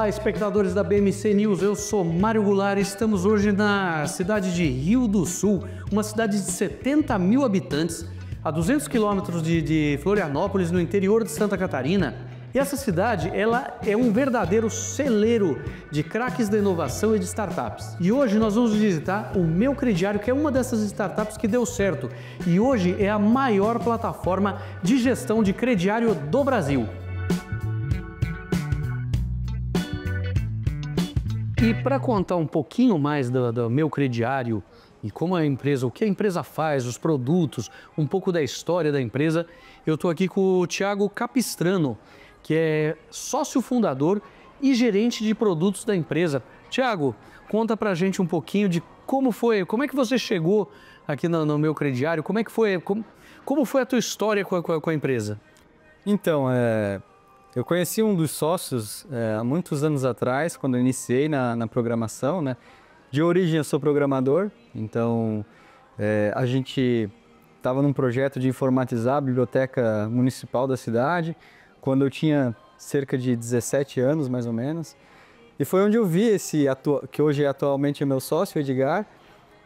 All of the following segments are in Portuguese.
Olá, espectadores da BMC News, eu sou Mário Goulart e estamos hoje na cidade de Rio do Sul, uma cidade de 70 mil habitantes, a 200 quilômetros de Florianópolis, no interior de Santa Catarina. E essa cidade, ela é um verdadeiro celeiro de craques da inovação e de startups. E hoje nós vamos visitar o Meu Crediário, que é uma dessas startups que deu certo. E hoje é a maior plataforma de gestão de crediário do Brasil. E para contar um pouquinho mais do Meu Crediário e como a empresa, o que a empresa faz, os produtos, um pouco da história da empresa, eu estou aqui com o Thiago Capistrano, que é sócio fundador e gerente de produtos da empresa. Thiago, conta pra gente um pouquinho de como é que você chegou aqui no Meu Crediário, como foi a tua história com a empresa? Então, eu conheci um dos sócios há muitos anos atrás, quando eu iniciei na programação, né? De origem eu sou programador, então a gente estava num projeto de informatizar a biblioteca municipal da cidade, quando eu tinha cerca de 17 anos, mais ou menos. E foi onde eu vi que hoje atualmente é meu sócio, o Edgar,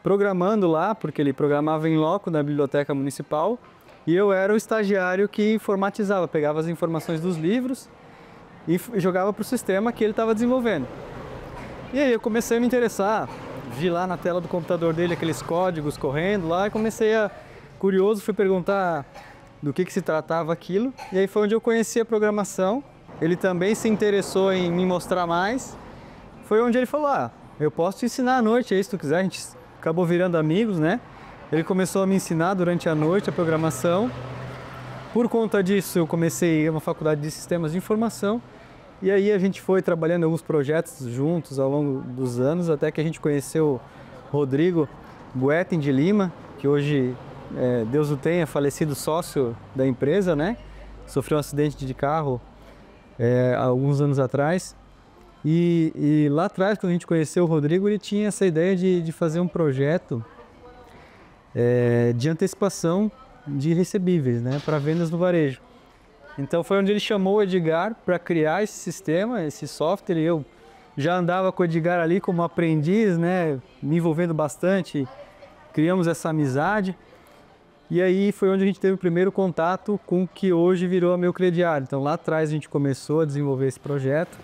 programando lá, porque ele programava em loco na biblioteca municipal, e eu era o estagiário que informatizava, pegava as informações dos livros e jogava para o sistema que ele estava desenvolvendo. E aí eu comecei a me interessar, vi lá na tela do computador dele aqueles códigos correndo lá, e curioso, fui perguntar do que se tratava aquilo, e aí foi onde eu conheci a programação. Ele também se interessou em me mostrar mais, foi onde ele falou, eu posso te ensinar à noite aí se tu quiser. A gente acabou virando amigos, né? Ele começou a me ensinar durante a noite a programação. Por conta disso eu comecei a ir a uma faculdade de sistemas de informação, e aí a gente foi trabalhando em alguns projetos juntos ao longo dos anos, até que a gente conheceu o Rodrigo Guetem de Lima, que hoje Deus o tenha, falecido sócio da empresa, né? Sofreu um acidente de carro há alguns anos atrás. E lá atrás, quando a gente conheceu o Rodrigo, ele tinha essa ideia de fazer um projeto de antecipação de recebíveis, né? Para vendas no varejo. Então foi onde ele chamou o Edgar para criar esse sistema, esse software. E eu já andava com o Edgar ali como aprendiz, né? Me envolvendo bastante, criamos essa amizade. E aí foi onde a gente teve o primeiro contato com o que hoje virou a Meu Crediário. Então lá atrás a gente começou a desenvolver esse projeto,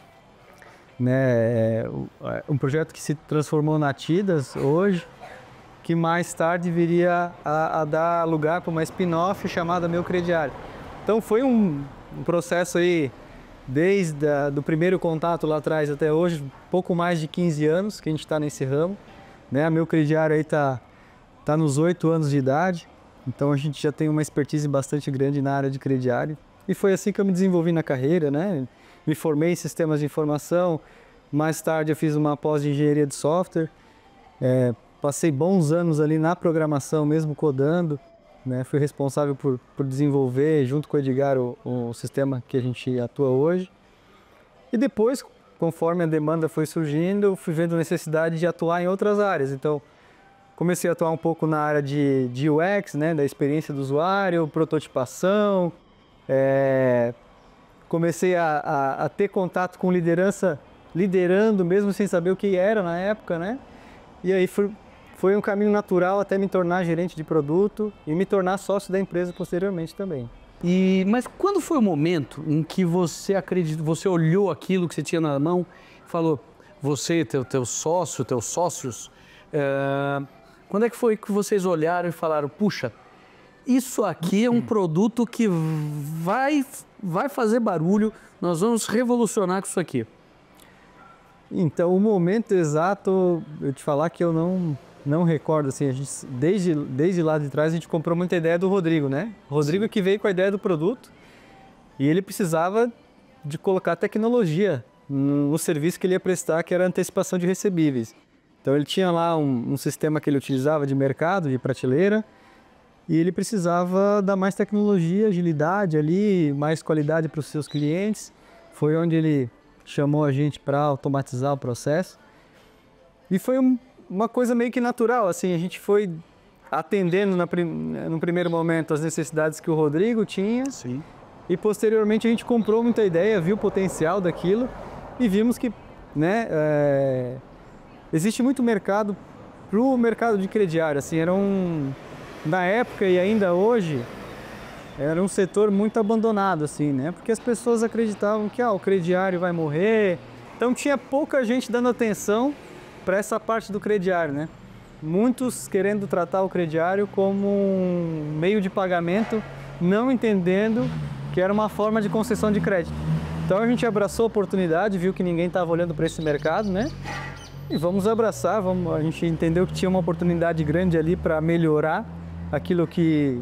né? Um projeto que se transformou na Tidas hoje, que mais tarde viria a dar lugar para uma spin-off chamada Meu Crediário. Então foi um processo aí, desde do primeiro contato lá atrás até hoje, pouco mais de 15 anos que a gente está nesse ramo, né? A Meu Crediário aí tá nos 8 anos de idade. Então a gente já tem uma expertise bastante grande na área de crediário. E foi assim que eu me desenvolvi na carreira, né? Me formei em sistemas de informação, mais tarde eu fiz uma pós de engenharia de software, passei bons anos ali na programação, mesmo codando, né? Fui responsável por desenvolver, junto com o Edgar, o sistema que a gente atua hoje. E depois, conforme a demanda foi surgindo, eu fui vendo necessidade de atuar em outras áreas. Então, comecei a atuar um pouco na área de UX, né, da experiência do usuário, prototipação, comecei a ter contato com liderança, liderando mesmo sem saber o que era na época, né? E aí foi um caminho natural até me tornar gerente de produto e me tornar sócio da empresa posteriormente também. Mas quando foi o momento em que você olhou aquilo que você tinha na mão e falou, você, teu sócio, teus sócios, quando é que foi que vocês olharam e falaram, puxa, isso aqui é um produto que vai fazer barulho, nós vamos revolucionar com isso aqui? Então, o momento exato, eu te falar que eu não recordo, assim, desde lá de trás a gente comprou muita ideia do Rodrigo, né? O Rodrigo que veio com a ideia do produto e ele precisava de colocar tecnologia no serviço que ele ia prestar, que era a antecipação de recebíveis. Então ele tinha lá um sistema que ele utilizava de mercado, de prateleira, e ele precisava dar mais tecnologia, agilidade ali, mais qualidade para os seus clientes. Foi onde ele chamou a gente para automatizar o processo. E foi uma coisa meio que natural, assim, a gente foi atendendo no primeiro momento as necessidades que o Rodrigo tinha. Sim. E posteriormente a gente comprou muita ideia, viu o potencial daquilo e vimos que né? Existe muito mercado para o mercado de crediário, assim, na época e ainda hoje, era um setor muito abandonado, assim, né? Porque as pessoas acreditavam que o crediário vai morrer, então tinha pouca gente dando atenção para essa parte do crediário, né? Muitos querendo tratar o crediário como um meio de pagamento, não entendendo que era uma forma de concessão de crédito. Então a gente abraçou a oportunidade, viu que ninguém estava olhando para esse mercado, né? E vamos abraçar, a gente entendeu que tinha uma oportunidade grande ali para melhorar aquilo que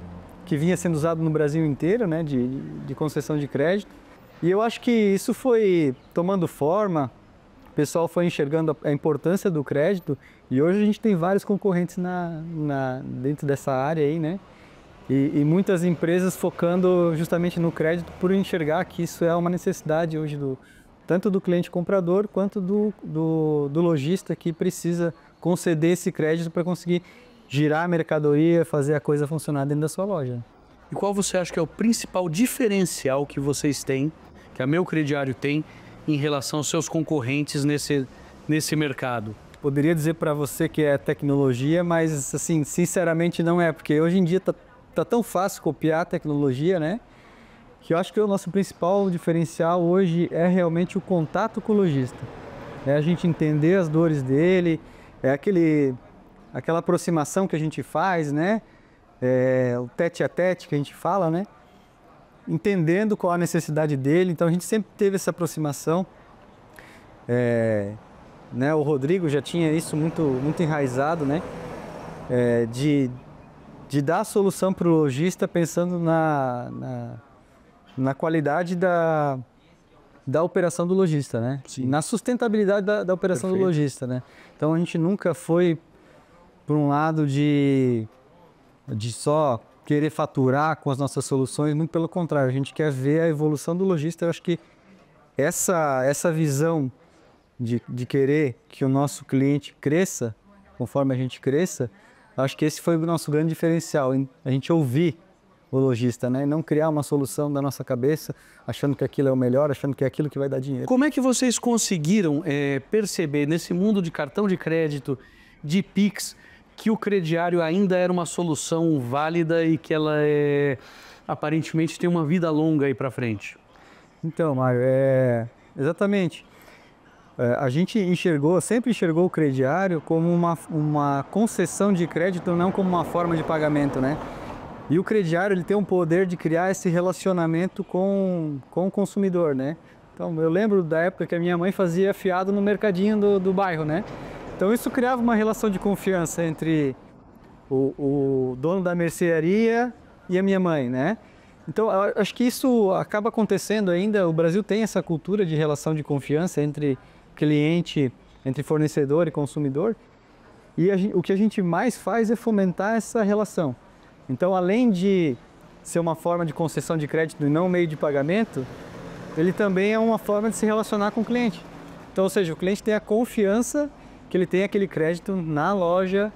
vinha sendo usado no Brasil inteiro, né, de concessão de crédito. E eu acho que isso foi tomando forma, o pessoal foi enxergando a importância do crédito e hoje a gente tem vários concorrentes dentro dessa área aí, né? E muitas empresas focando justamente no crédito por enxergar que isso é uma necessidade hoje tanto do cliente comprador quanto do lojista que precisa conceder esse crédito para conseguir girar a mercadoria, fazer a coisa funcionar dentro da sua loja. E qual você acha que é o principal diferencial que vocês têm, que a Meu Crediário tem, em relação aos seus concorrentes nesse mercado? Poderia dizer para você que é tecnologia, mas assim, sinceramente não é, porque hoje em dia tá tão fácil copiar a tecnologia, né? Que eu acho que o nosso principal diferencial hoje é realmente o contato com o lojista. É a gente entender as dores dele, é aquela aproximação que a gente faz, né? O tete a tete que a gente fala, né? Entendendo qual a necessidade dele. Então a gente sempre teve essa aproximação. Né? O Rodrigo já tinha isso muito enraizado, né? De dar a solução para o lojista pensando na qualidade da operação do lojista, né? Sim. Na sustentabilidade da operação Perfeito. do lojista, né? Então a gente nunca foi por um lado de só querer faturar com as nossas soluções, muito pelo contrário, a gente quer ver a evolução do lojista. Eu acho que essa visão de querer que o nosso cliente cresça, conforme a gente cresça, acho que esse foi o nosso grande diferencial, hein? A gente ouvir o lojista, né? E não criar uma solução da nossa cabeça, achando que aquilo é o melhor, achando que é aquilo que vai dar dinheiro. Como é que vocês conseguiram perceber nesse mundo de cartão de crédito, de Pix, que o crediário ainda era uma solução válida e que ela aparentemente tem uma vida longa aí para frente? Então, Mário, exatamente. A gente sempre enxergou o crediário como uma concessão de crédito, não como uma forma de pagamento, né? E o crediário, ele tem um poder de criar esse relacionamento com o consumidor, né? Então, eu lembro da época que a minha mãe fazia fiado no mercadinho do bairro, né? Então, isso criava uma relação de confiança entre o dono da mercearia e a minha mãe, né? Então, eu acho que isso acaba acontecendo ainda. O Brasil tem essa cultura de relação de confiança entre cliente, entre fornecedor e consumidor. E o que a gente mais faz é fomentar essa relação. Então, além de ser uma forma de concessão de crédito e não um meio de pagamento, ele também é uma forma de se relacionar com o cliente. Então, ou seja, o cliente tem a confiança que ele tem aquele crédito na loja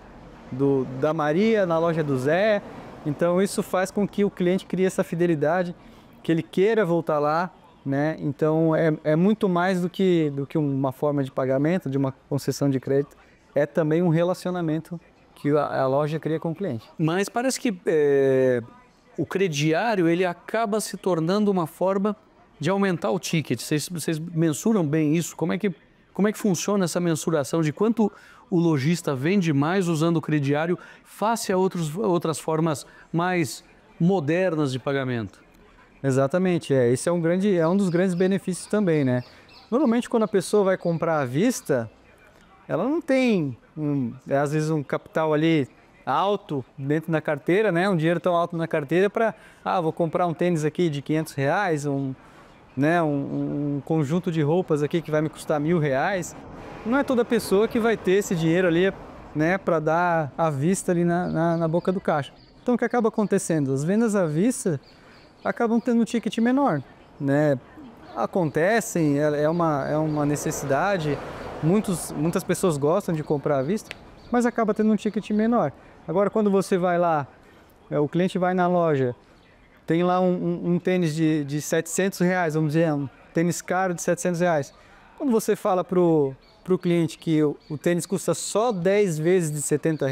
da Maria, na loja do Zé. Então, isso faz com que o cliente crie essa fidelidade, que ele queira voltar lá, né? Então, é muito mais do que uma forma de pagamento, de uma concessão de crédito. É também um relacionamento que a loja cria com o cliente. Mas parece que o crediário ele acaba se tornando uma forma de aumentar o ticket. Vocês mensuram bem isso? Como é que funciona essa mensuração de quanto o lojista vende mais usando o crediário face a outras formas mais modernas de pagamento? Exatamente, esse é um dos grandes benefícios também, né? Normalmente quando a pessoa vai comprar à vista, ela não tem às vezes um capital ali alto dentro da carteira, né? Um dinheiro tão alto na carteira para, vou comprar um tênis aqui de R$500, um conjunto de roupas aqui que vai me custar R$1.000. Não é toda pessoa que vai ter esse dinheiro ali, né, para dar à vista ali na boca do caixa. Então o que acaba acontecendo? As vendas à vista acabam tendo um ticket menor, né? Acontecem, é uma necessidade. Muitas pessoas gostam de comprar à vista, mas acaba tendo um ticket menor. Agora, quando você vai lá, o cliente vai na loja, tem lá um tênis de R$700, vamos dizer, um tênis caro de R$700. Quando você fala para o cliente que o tênis custa só 10 vezes de R$ 70,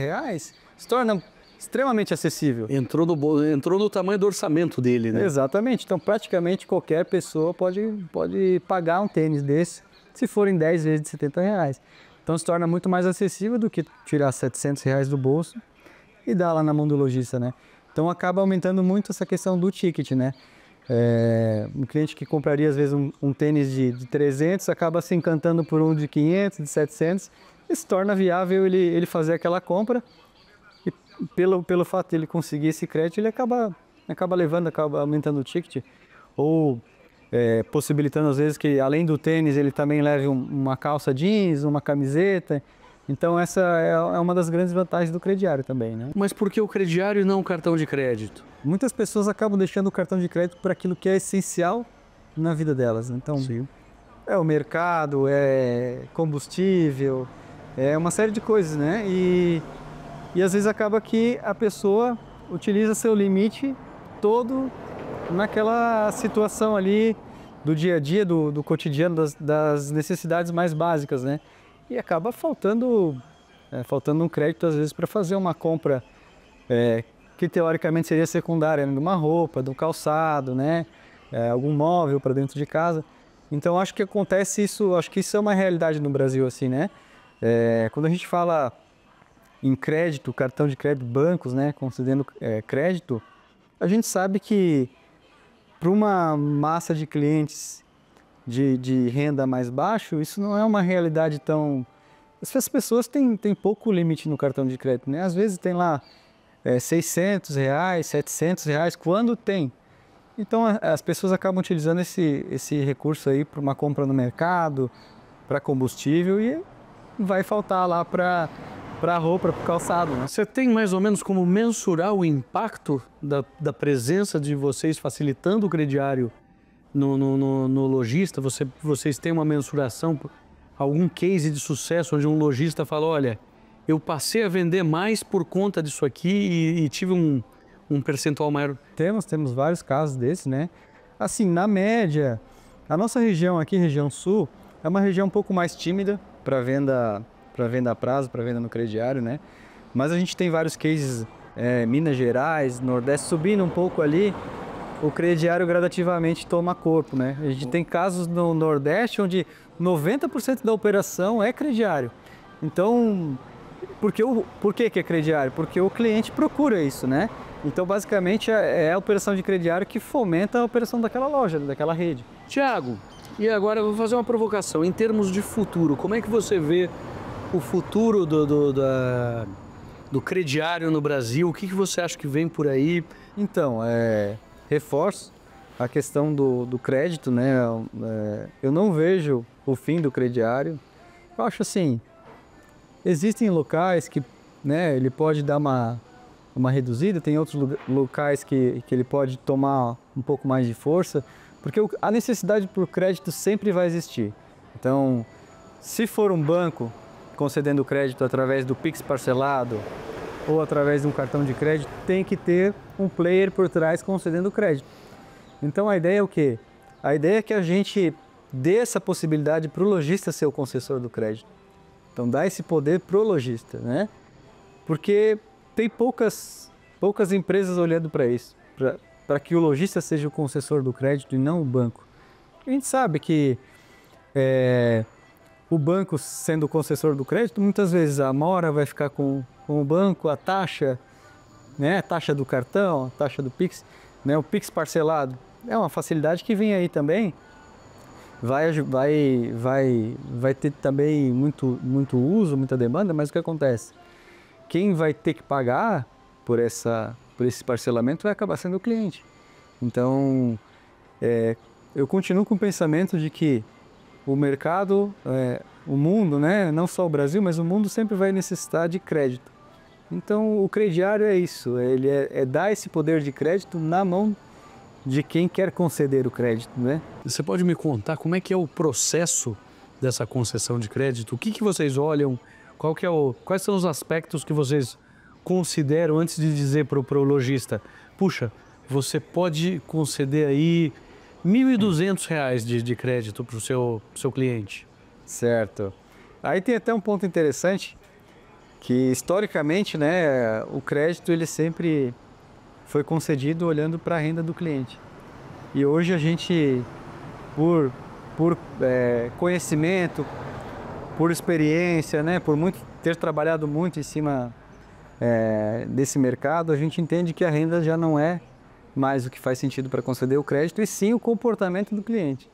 se torna extremamente acessível. Entrou no tamanho do orçamento dele, né? Exatamente. Então, praticamente qualquer pessoa pode pagar um tênis desse, se forem 10 vezes de R$ 70. Então, se torna muito mais acessível do que tirar R$ 700 do bolso e dar lá na mão do lojista, né? Então, acaba aumentando muito essa questão do ticket, né? Um cliente que compraria, às vezes, um tênis de 300, acaba se encantando por um de 500, de 700, e se torna viável ele fazer aquela compra. E pelo fato de ele conseguir esse crédito, ele acaba levando, acaba aumentando o ticket. Ou possibilitando, às vezes, que além do tênis, ele também leve uma calça jeans, uma camiseta. Então, essa é uma das grandes vantagens do crediário também, né? Mas por que o crediário e não o cartão de crédito? Muitas pessoas acabam deixando o cartão de crédito para aquilo que é essencial na vida delas. Então, Sim. é o mercado, é combustível, é uma série de coisas, né? E às vezes acaba que a pessoa utiliza seu limite todo naquela situação ali do dia a dia, do cotidiano, das necessidades mais básicas, né? E acaba faltando um crédito, às vezes, para fazer uma compra que teoricamente seria secundária, né? De uma roupa, de um calçado, né? Algum móvel para dentro de casa. Então, acho que acontece isso, acho que isso é uma realidade no Brasil, assim, né? Quando a gente fala em crédito, cartão de crédito, bancos, né? Concedendo crédito, a gente sabe que para uma massa de clientes de renda mais baixo, isso não é uma realidade tão... As pessoas têm pouco limite no cartão de crédito, né? Às vezes tem lá R$600, R$700, quando tem. Então as pessoas acabam utilizando esse recurso aí para uma compra no mercado, para combustível, e vai faltar lá para roupa, para o calçado, né? Você tem mais ou menos como mensurar o impacto da presença de vocês facilitando o crediário no lojista? Vocês têm uma mensuração, algum case de sucesso onde um lojista fala, olha, eu passei a vender mais por conta disso aqui e tive um percentual maior? Temos vários casos desses, né? Assim, na média, a nossa região aqui, região sul, é uma região um pouco mais tímida para venda a prazo, para venda no crediário, né? Mas a gente tem vários cases, Minas Gerais, Nordeste, subindo um pouco ali, o crediário gradativamente toma corpo, né? A gente tem casos no Nordeste onde 90% da operação é crediário. Então, por que é crediário? Porque o cliente procura isso, né? Então, basicamente, é a operação de crediário que fomenta a operação daquela loja, daquela rede. Tiago, e agora eu vou fazer uma provocação. Em termos de futuro, como é que você vê o futuro do crediário no Brasil? O que você acha que vem por aí? Então, reforço a questão do crédito, né? Eu não vejo o fim do crediário. Eu acho assim, existem locais que, né, ele pode dar uma reduzida, tem outros locais que ele pode tomar um pouco mais de força, porque a necessidade por crédito sempre vai existir. Então, se for um banco concedendo crédito através do Pix parcelado ou através de um cartão de crédito, tem que ter um player por trás concedendo crédito. Então a ideia é o quê? A ideia é que a gente dê essa possibilidade para o lojista ser o concessor do crédito. Então dá esse poder para o lojista, né? Porque tem poucas empresas olhando para isso, para que o lojista seja o concessor do crédito e não o banco. A gente sabe que o banco sendo o concessor do crédito, muitas vezes a mora vai ficar com o banco, a taxa, né? A taxa do cartão, a taxa do Pix, né? O Pix parcelado é uma facilidade que vem aí também. Vai ter também muito uso, muita demanda, mas o que acontece? Quem vai ter que pagar por esse parcelamento vai acabar sendo o cliente. Então, eu continuo com o pensamento de que o mercado, o mundo, né? Não só o Brasil, mas o mundo sempre vai necessitar de crédito. Então, o crediário é isso, ele é dar esse poder de crédito na mão de quem quer conceder o crédito, né? Você pode me contar como é que é o processo dessa concessão de crédito? O que vocês olham? Quais são os aspectos que vocês consideram antes de dizer para o lojista, puxa, você pode conceder aí R$ 1.200 de crédito para o seu cliente? Certo. Aí tem até um ponto interessante, que historicamente, né, o crédito ele sempre foi concedido olhando para a renda do cliente. E hoje a gente, por conhecimento, por experiência, né, por ter trabalhado muito em cima desse mercado, a gente entende que a renda já não é mais o que faz sentido para conceder o crédito, e sim o comportamento do cliente.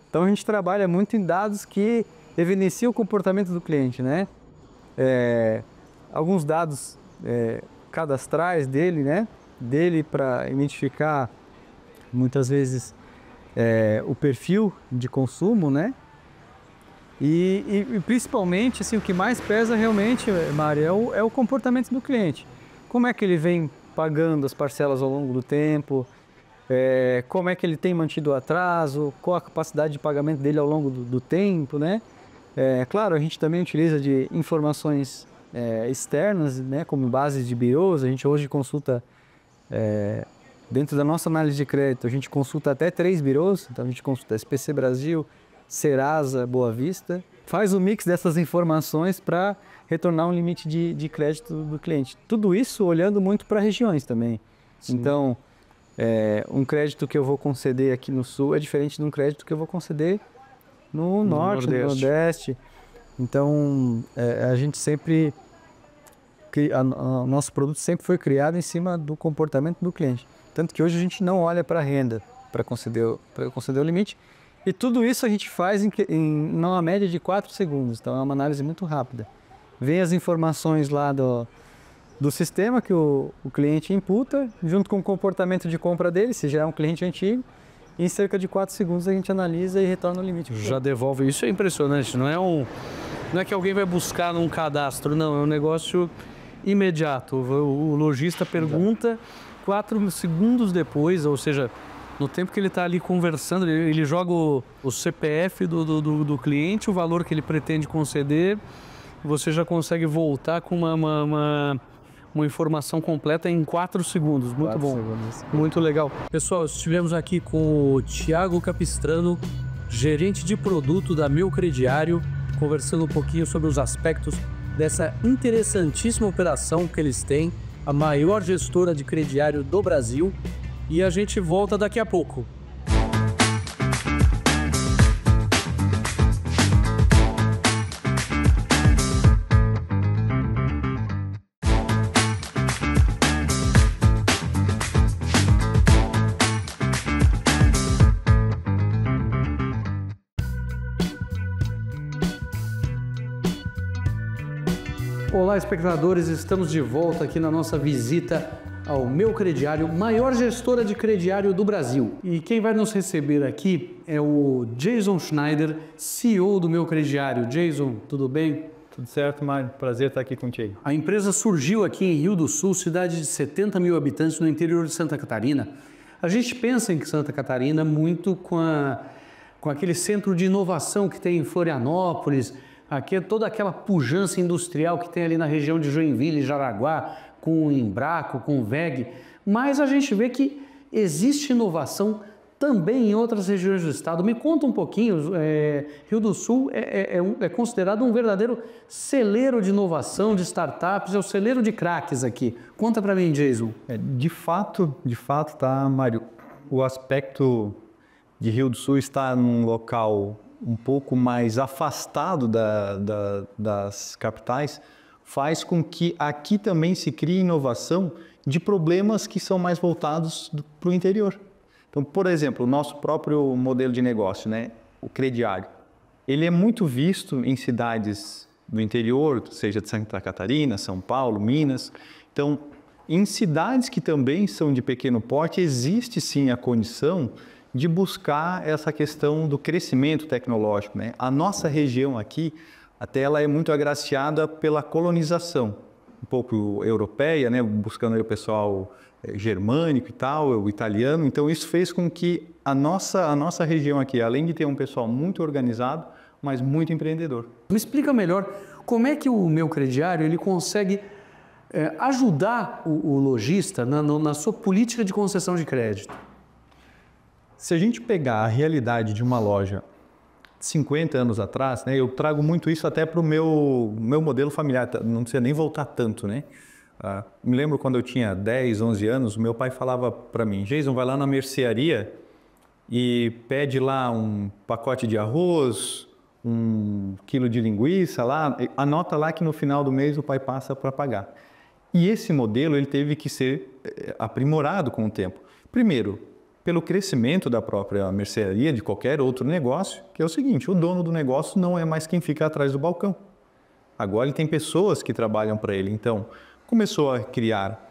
Então a gente trabalha muito em dados que evidenciam o comportamento do cliente, né? Alguns dados cadastrais dele, né? Dele para identificar muitas vezes o perfil de consumo, né? E principalmente, assim, o que mais pesa realmente, Mário, é o comportamento do cliente. Como é que ele vem pagando as parcelas ao longo do tempo, como é que ele tem mantido o atraso, qual a capacidade de pagamento dele ao longo do tempo, né? Claro, a gente também utiliza de informações externas, né, como bases de birôs. A gente hoje consulta, dentro da nossa análise de crédito, a gente consulta até 3 birôs, então a gente consulta SPC Brasil, Serasa, Boa Vista, faz o mix dessas informações para retornar um limite de crédito do cliente. Tudo isso olhando muito para regiões também. Sim. Então, um crédito que eu vou conceder aqui no Sul é diferente de um crédito que eu vou conceder no Norte, no Nordeste. Então, a gente sempre... O nosso produto sempre foi criado em cima do comportamento do cliente. Tanto que hoje a gente não olha para a renda para conceder o limite. E tudo isso a gente faz numa média de 4 segundos. Então, é uma análise muito rápida. Vem as informações lá do sistema que o cliente imputa, junto com o comportamento de compra dele, se já é um cliente antigo. Em cerca de 4 segundos a gente analisa e retorna o limite. Já devolve. Isso é impressionante. Não é que alguém vai buscar num cadastro, não. É um negócio imediato. O lojista pergunta 4 segundos depois, ou seja, no tempo que ele está ali conversando, ele joga o CPF do cliente, o valor que ele pretende conceder, você já consegue voltar com uma informação completa em 4 segundos. Muito bom. Muito legal. Pessoal, estivemos aqui com o Thiago Capistrano, gerente de produto da Meu Crediário, conversando um pouquinho sobre os aspectos dessa interessantíssima operação que eles têm, a maior gestora de crediário do Brasil. E a gente volta daqui a pouco. Olá, espectadores, estamos de volta aqui na nossa visita ao Meu Crediário, maior gestora de crediário do Brasil. E quem vai nos receber aqui é o Jason Schneider, CEO do Meu Crediário. Jason, tudo bem? Tudo certo, Mário. Prazer estar aqui contigo. A empresa surgiu aqui em Rio do Sul, cidade de 70 mil habitantes no interior de Santa Catarina. A gente pensa em Santa Catarina muito com aquele centro de inovação que tem em Florianópolis, aqui é toda aquela pujança industrial que tem ali na região de Joinville, Jaraguá, com o Embraco, com o WEG, mas a gente vê que existe inovação também em outras regiões do estado. Me conta um pouquinho, Rio do Sul é considerado um verdadeiro celeiro de inovação, de startups, é o celeiro de craques aqui. Conta para mim, Jason. De fato, tá, Mário, o aspecto de Rio do Sul está num local um pouco mais afastado das capitais, faz com que aqui também se crie inovação de problemas que são mais voltados para o interior. Então, por exemplo, o nosso próprio modelo de negócio, né, o crediário, ele é muito visto em cidades do interior, seja de Santa Catarina, São Paulo, Minas. Então, em cidades que também são de pequeno porte, existe sim a condição de buscar essa questão do crescimento tecnológico, né? A nossa região aqui, até ela é muito agraciada pela colonização, um pouco europeia, né? Buscando aí o pessoal germânico e tal, o italiano. Então isso fez com que a nossa região aqui, além de ter um pessoal muito organizado, mas muito empreendedor. Me explica melhor como é que o Meu Crediário ele consegue ajudar o lojista na sua política de concessão de crédito. Se a gente pegar a realidade de uma loja 50 anos atrás, né? Eu trago muito isso até para o meu modelo familiar, não precisa nem voltar tanto, né? Me lembro quando eu tinha 10, 11 anos, o meu pai falava para mim, Jason, vai lá na mercearia e pede lá um pacote de arroz, 1 quilo de linguiça lá, anota lá que no final do mês o pai passa para pagar. E esse modelo ele teve que ser aprimorado com o tempo. Primeiro, pelo crescimento da própria mercearia, de qualquer outro negócio, que é o seguinte, o dono do negócio não é mais quem fica atrás do balcão. Agora ele tem pessoas que trabalham para ele, então começou a criar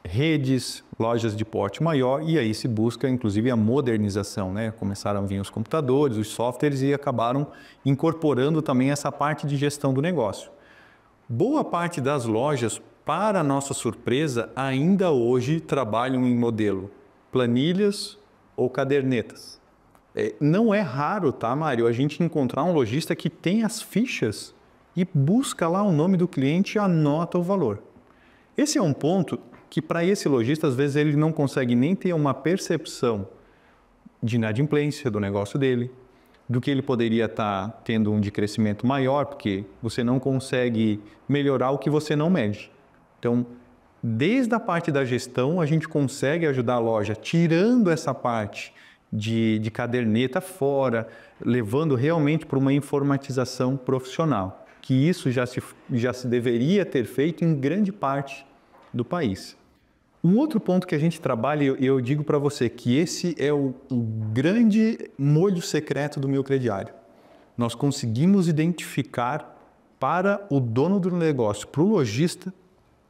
redes, lojas de porte maior e aí se busca inclusive a modernização, né? Começaram a vir os computadores, os softwares e acabaram incorporando também essa parte de gestão do negócio. Boa parte das lojas, para nossa surpresa, ainda hoje trabalham em modelo planilhas ou cadernetas. Não é raro, tá, Mário, a gente encontrar um lojista que tem as fichas e busca lá o nome do cliente e anota o valor. Esse é um ponto que para esse lojista, às vezes, ele não consegue nem ter uma percepção de inadimplência do negócio dele, do que ele poderia estar tendo um de crescimento maior, porque você não consegue melhorar o que você não mede. Então, desde a parte da gestão, a gente consegue ajudar a loja, tirando essa parte de caderneta fora, levando realmente para uma informatização profissional, que isso já se deveria ter feito em grande parte do país. Um outro ponto que a gente trabalha, e eu digo para você que esse é o grande molho secreto do meu crediário. Nós conseguimos identificar para o dono do negócio, para o lojista,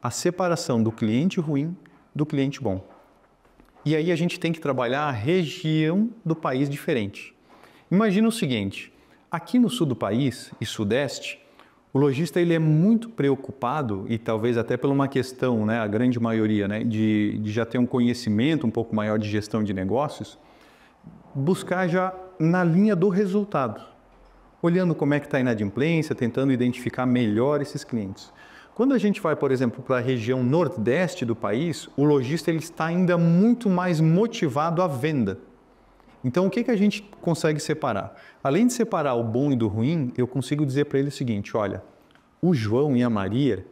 a separação do cliente ruim do cliente bom. E aí a gente tem que trabalhar a região do país diferente. Imagina o seguinte, aqui no sul do país e sudeste, o lojista ele é muito preocupado, e talvez até por uma questão, né, a grande maioria, né, de já ter um conhecimento um pouco maior de gestão de negócios, buscar já na linha do resultado, olhando como é que está a inadimplência, tentando identificar melhor esses clientes. Quando a gente vai, por exemplo, para a região nordeste do país, o lojista ele está ainda muito mais motivado à venda. Então, o que a gente consegue separar? Além de separar o bom e do ruim, eu consigo dizer para ele o seguinte, olha, o João e a Maria,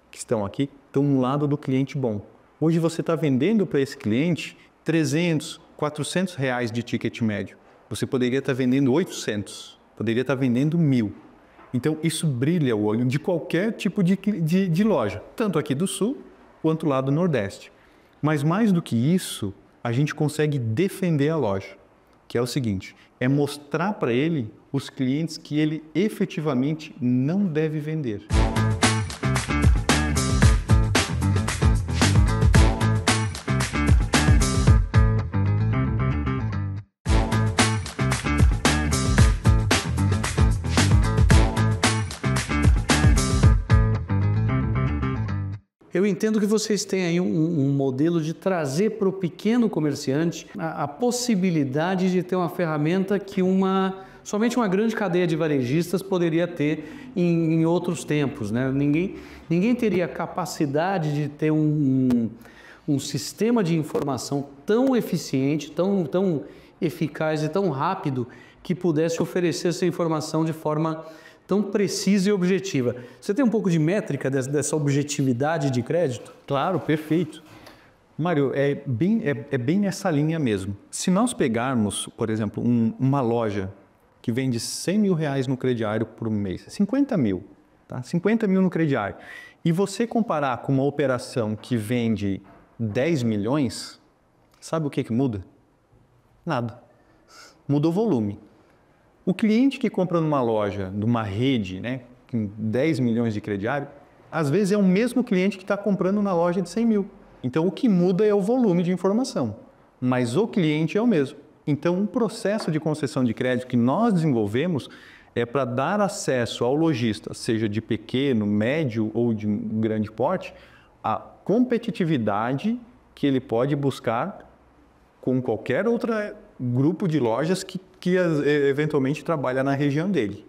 que estão aqui, estão no lado do cliente bom. Hoje você está vendendo para esse cliente 300, 400 reais de ticket médio. Você poderia estar vendendo 800, poderia estar vendendo 1.000. Então, isso brilha o olho de qualquer tipo de loja, tanto aqui do Sul quanto lá do Nordeste. Mas mais do que isso, a gente consegue defender a loja, que é o seguinte, é mostrar para ele os clientes que ele efetivamente não deve vender. Eu entendo que vocês têm aí um modelo de trazer para o pequeno comerciante a possibilidade de ter uma ferramenta que somente uma grande cadeia de varejistas poderia ter em outros tempos, né? Ninguém teria capacidade de ter um sistema de informação tão eficiente, tão eficaz e tão rápido que pudesse oferecer essa informação de forma tão precisa e objetiva. Você tem um pouco de métrica dessa objetividade de crédito? Claro, perfeito. Mário, é bem nessa linha mesmo. Se nós pegarmos, por exemplo, uma loja que vende 100 mil reais no crediário por mês, 50 mil, tá? 50 mil no crediário, e você comparar com uma operação que vende 10 milhões, sabe o que muda? Nada. Muda o volume. O cliente que compra numa loja, numa rede, né, com 10 milhões de crediário, às vezes é o mesmo cliente que está comprando na loja de 100 mil. Então, o que muda é o volume de informação, mas o cliente é o mesmo. Então, um processo de concessão de crédito que nós desenvolvemos é para dar acesso ao lojista, seja de pequeno, médio ou de grande porte, a competitividade que ele pode buscar com qualquer outro grupo de lojas que eventualmente trabalha na região dele.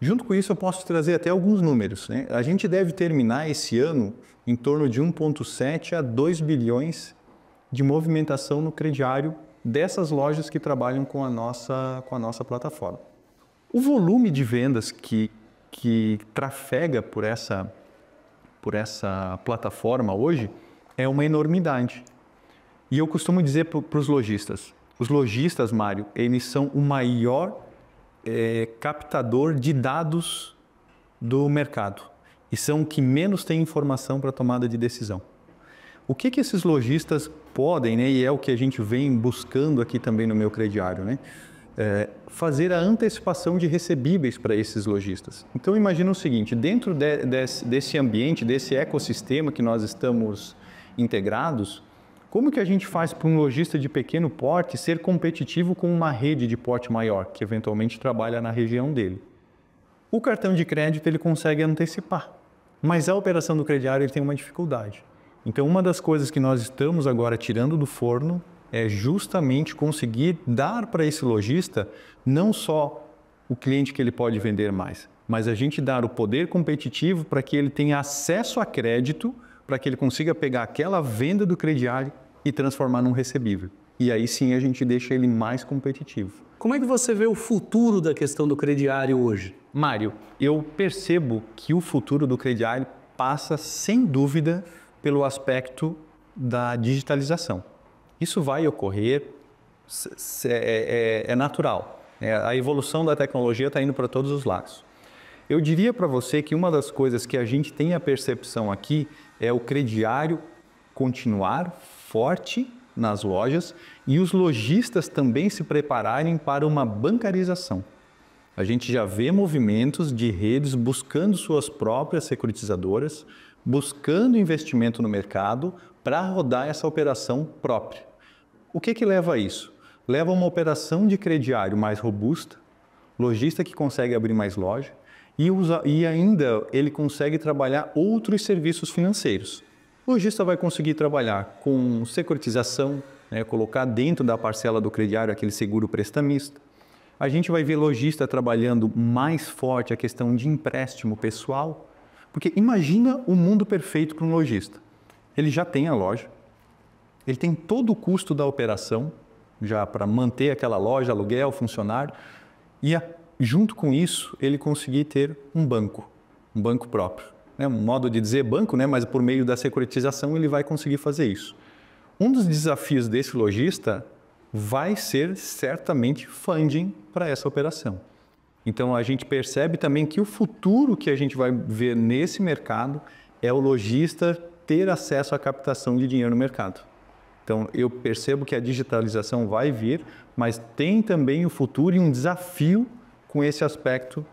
Junto com isso, eu posso trazer até alguns números, né? A gente deve terminar esse ano em torno de 1,7 a 2 bilhões de movimentação no crediário dessas lojas que trabalham com a nossa plataforma. O volume de vendas que trafega por essa plataforma hoje é uma enormidade. E eu costumo dizer para os lojistas, Mário, eles são o maior captador de dados do mercado e são o que menos tem informação para tomada de decisão. O que esses lojistas podem, né, e é o que a gente vem buscando aqui também no meu crediário, né, fazer a antecipação de recebíveis para esses lojistas. Então imagina o seguinte, dentro desse ambiente, desse ecossistema que nós estamos integrados, como que a gente faz para um lojista de pequeno porte ser competitivo com uma rede de porte maior, que eventualmente trabalha na região dele? O cartão de crédito ele consegue antecipar, mas a operação do crediário ele tem uma dificuldade. Então uma das coisas que nós estamos agora tirando do forno é justamente conseguir dar para esse lojista não só o cliente que ele pode vender mais, mas a gente dar o poder competitivo para que ele tenha acesso a crédito, para que ele consiga pegar aquela venda do crediário e transformar num recebível. E aí sim a gente deixa ele mais competitivo. Como é que você vê o futuro da questão do crediário hoje? Mário, eu percebo que o futuro do crediário passa, sem dúvida, pelo aspecto da digitalização. Isso vai ocorrer, é natural. A evolução da tecnologia está indo para todos os lados. Eu diria para você que uma das coisas que a gente tem a percepção aqui é o crediário continuar forte nas lojas e os lojistas também se prepararem para uma bancarização. A gente já vê movimentos de redes buscando suas próprias securitizadoras, buscando investimento no mercado para rodar essa operação própria. O que leva a isso? Leva a uma operação de crediário mais robusta, lojista que consegue abrir mais loja e ainda ele consegue trabalhar outros serviços financeiros. O lojista vai conseguir trabalhar com securitização, né, colocar dentro da parcela do crediário aquele seguro prestamista. A gente vai ver lojista trabalhando mais forte a questão de empréstimo pessoal, porque imagina o mundo perfeito para um lojista. Ele já tem a loja, ele tem todo o custo da operação, já para manter aquela loja, aluguel, funcionário, e junto com isso ele conseguir ter um banco próprio. É um modo de dizer banco, né? Mas por meio da securitização ele vai conseguir fazer isso. Um dos desafios desse lojista vai ser certamente funding para essa operação. Então a gente percebe também que o futuro que a gente vai ver nesse mercado é o lojista ter acesso à captação de dinheiro no mercado. Então eu percebo que a digitalização vai vir, mas tem também o futuro e um desafio com esse aspecto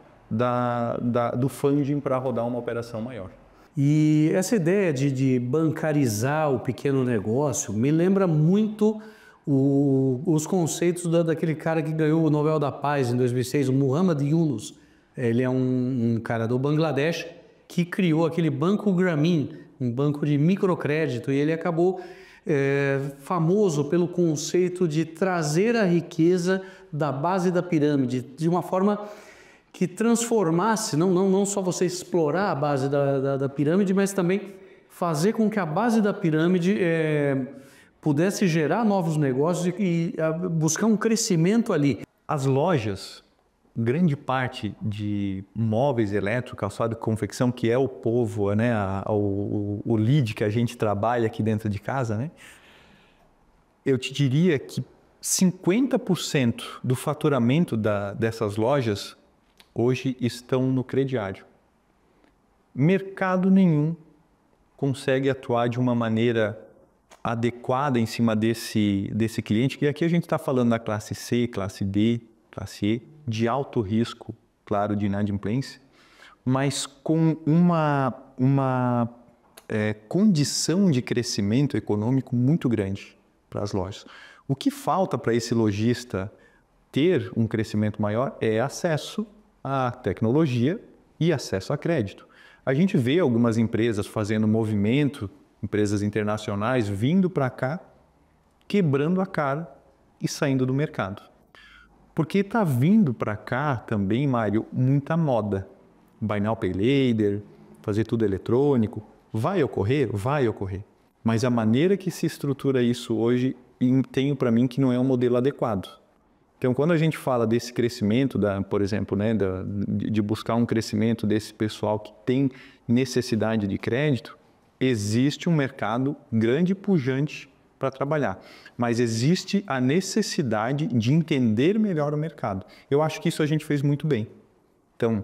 do funding para rodar uma operação maior. E essa ideia de bancarizar o pequeno negócio me lembra muito os conceitos daquele cara que ganhou o Nobel da Paz em 2006, o Muhammad Yunus. Ele é um cara do Bangladesh que criou aquele Banco Grameen, um banco de microcrédito, e ele acabou famoso pelo conceito de trazer a riqueza da base da pirâmide, de uma forma que transformasse, não só você explorar a base da pirâmide, mas também fazer com que a base da pirâmide pudesse gerar novos negócios e buscar um crescimento ali. As lojas, grande parte de móveis elétricos, calçado e confecção, que é o povo, né, o lead que a gente trabalha aqui dentro de casa, né, eu te diria que 50% do faturamento dessas lojas hoje estão no crediário. Mercado nenhum consegue atuar de uma maneira adequada em cima desse cliente, que aqui a gente está falando da classe C, classe D, classe E, de alto risco, claro, de inadimplência, mas com uma condição de crescimento econômico muito grande para as lojas. O que falta para esse lojista ter um crescimento maior é acesso à tecnologia e acesso a crédito. A gente vê algumas empresas fazendo movimento, empresas internacionais vindo para cá, quebrando a cara e saindo do mercado. Porque está vindo para cá também, Mário, muita moda. Buy Now, Pay Later, fazer tudo eletrônico. Vai ocorrer? Vai ocorrer. Mas a maneira que se estrutura isso hoje, tenho para mim que não é um modelo adequado. Então, quando a gente fala desse crescimento, por exemplo, né, de buscar um crescimento desse pessoal que tem necessidade de crédito, existe um mercado grande e pujante para trabalhar, mas existe a necessidade de entender melhor o mercado. Eu acho que isso a gente fez muito bem. Então,